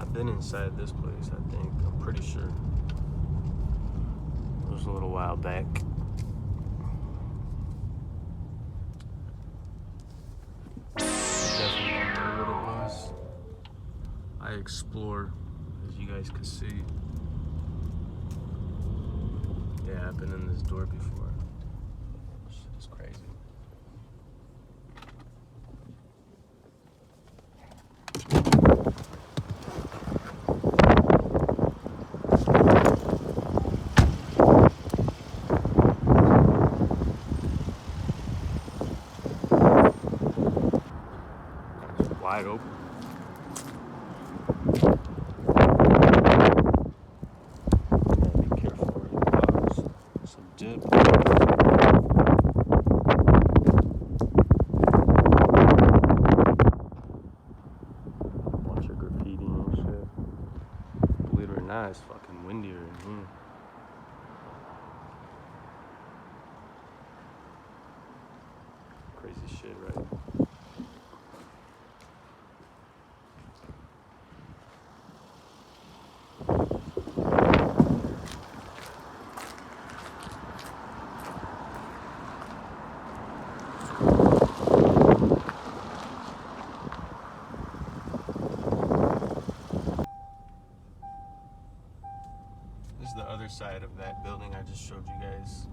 I've been inside this place, I think. I'm pretty sure. It was a little while back. Definitely don't know what it was. I explore, as you guys can see. Yeah, I've been in this door before. Shit is crazy. It's wide open. Gotta be careful where you pause. Some dip. Bunch of graffiti and shit. Believe it or not, it's fucking windier in here. Crazy shit, right? This is the other side of that building I just showed you guys.